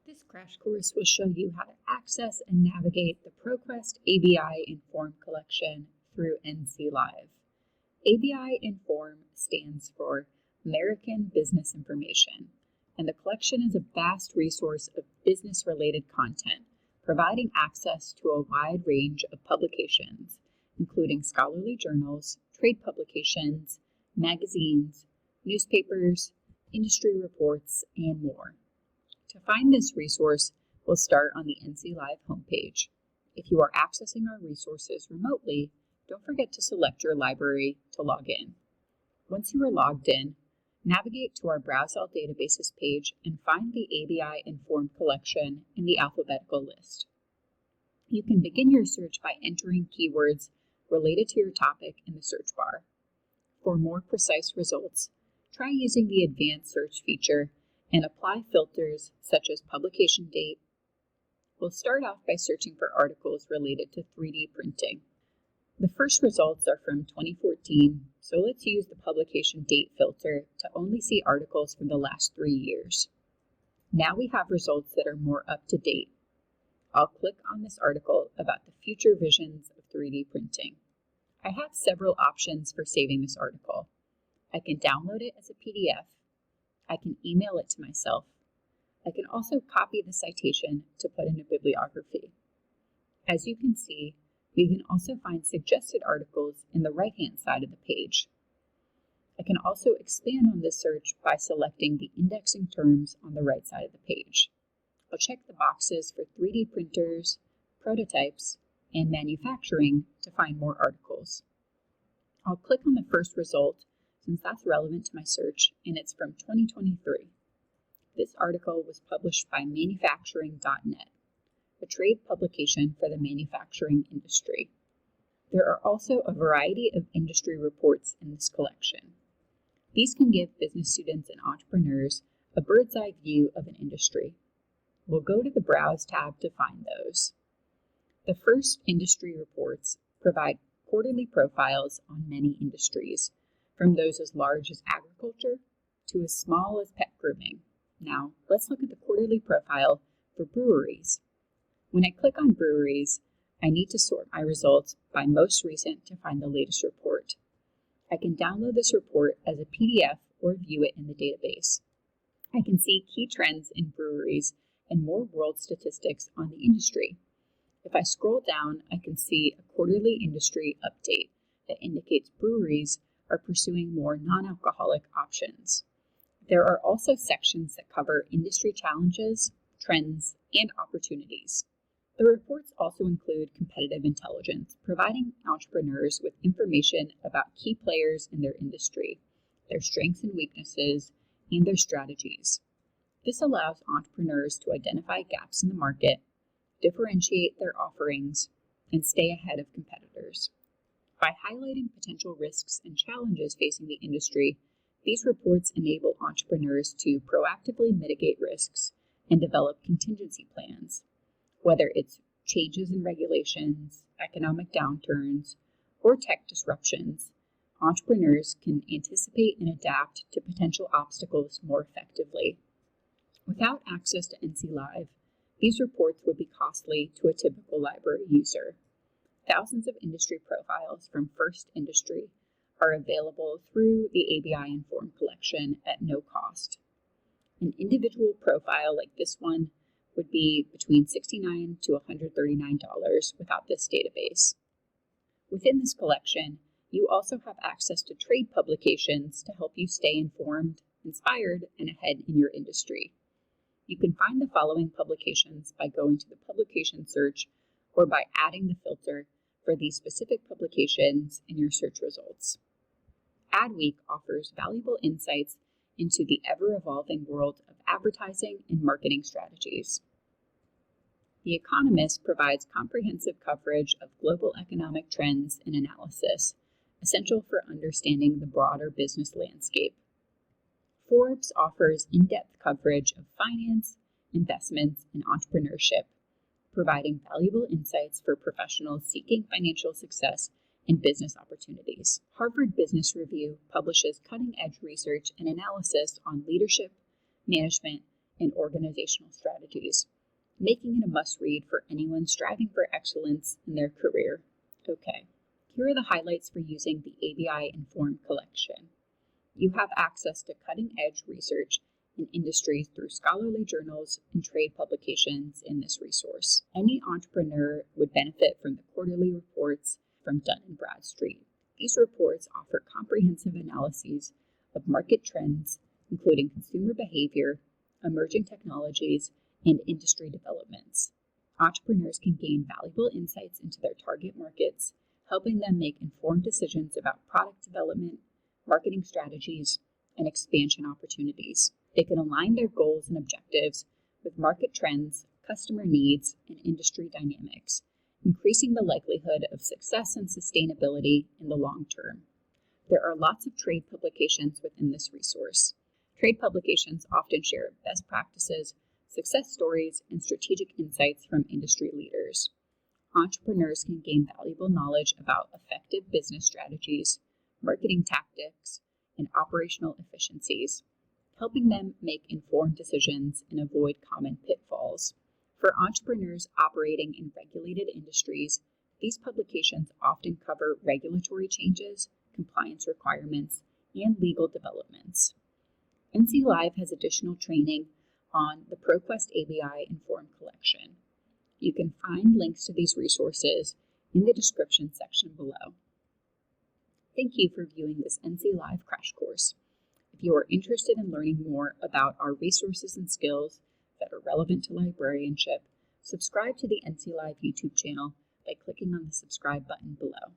This crash course will show you how to access and navigate the ProQuest ABI Inform collection through NC Live. ABI Inform stands for American Business Information, and the collection is a vast resource of business-related content, providing access to a wide range of publications, including scholarly journals, trade publications, magazines, newspapers, industry reports, and more. To find this resource, we'll start on the NC Live homepage. If you are accessing our resources remotely, don't forget to select your library to log in. Once you are logged in, navigate to our Browse All Databases page and find the ABI Inform collection in the alphabetical list. You can begin your search by entering keywords related to your topic in the search bar. For more precise results, try using the Advanced Search feature and apply filters such as publication date. We'll start off by searching for articles related to 3D printing. The first results are from 2014, so let's use the publication date filter to only see articles from the last 3 years. Now we have results that are more up to date. I'll click on this article about the future visions of 3D printing. I have several options for saving this article. I can download it as a PDF. I can email it to myself. I can also copy the citation to put in a bibliography. As you can see, we can also find suggested articles in the right-hand side of the page. I can also expand on this search by selecting the indexing terms on the right side of the page. I'll check the boxes for 3D printers, prototypes, and manufacturing to find more articles. I'll click on the first result since that's relevant to my search, and it's from 2023. This article was published by manufacturing.net, a trade publication for the manufacturing industry. There are also a variety of industry reports in this collection. These can give business students and entrepreneurs a bird's eye view of an industry. We'll go to the Browse tab to find those. The first industry reports provide quarterly profiles on many industries, from those as large as agriculture to as small as pet grooming. Now, let's look at the quarterly profile for breweries. When I click on breweries, I need to sort my results by most recent to find the latest report. I can download this report as a PDF or view it in the database. I can see key trends in breweries and more world statistics on the industry. If I scroll down, I can see a quarterly industry update that indicates breweries are pursuing more non-alcoholic options. There are also sections that cover industry challenges, trends, and opportunities. The reports also include competitive intelligence, providing entrepreneurs with information about key players in their industry, their strengths and weaknesses, and their strategies. This allows entrepreneurs to identify gaps in the market, differentiate their offerings, and stay ahead of competitors. By highlighting potential risks and challenges facing the industry, these reports enable entrepreneurs to proactively mitigate risks and develop contingency plans. Whether it's changes in regulations, economic downturns, or tech disruptions, entrepreneurs can anticipate and adapt to potential obstacles more effectively. Without access to NC Live, these reports would be costly to a typical library user. Thousands of industry profiles from First Industry are available through the ABI Inform collection at no cost. An individual profile like this one would be between $69 to $139 without this database. Within this collection, you also have access to trade publications to help you stay informed, inspired, and ahead in your industry. You can find the following publications by going to the publication search or by adding the filter for these specific publications in your search results. Adweek offers valuable insights into the ever-evolving world of advertising and marketing strategies. The Economist provides comprehensive coverage of global economic trends and analysis, essential for understanding the broader business landscape. Forbes offers in-depth coverage of finance, investments, and entrepreneurship, providing valuable insights for professionals seeking financial success and business opportunities. Harvard Business Review publishes cutting-edge research and analysis on leadership, management, and organizational strategies, making it a must-read for anyone striving for excellence in their career. Okay, here are the highlights for using the ABI Inform collection. You have access to cutting-edge research in industry through scholarly journals and trade publications in this resource. Any entrepreneur would benefit from the quarterly reports from Dun & Bradstreet. These reports offer comprehensive analyses of market trends, including consumer behavior, emerging technologies, and industry developments. Entrepreneurs can gain valuable insights into their target markets, helping them make informed decisions about product development, marketing strategies, and expansion opportunities. They can align their goals and objectives with market trends, customer needs, and industry dynamics, increasing the likelihood of success and sustainability in the long term. There are lots of trade publications within this resource. Trade publications often share best practices, success stories, and strategic insights from industry leaders. Entrepreneurs can gain valuable knowledge about effective business strategies, marketing tactics, and operational efficiencies, helping them make informed decisions and avoid common pitfalls. For entrepreneurs operating in regulated industries, these publications often cover regulatory changes, compliance requirements, and legal developments. NC Live has additional training on the ProQuest ABI Inform collection. You can find links to these resources in the description section below. Thank you for viewing this NC Live crash course. If you are interested in learning more about our resources and skills that are relevant to librarianship, subscribe to the NC Live YouTube channel by clicking on the subscribe button below.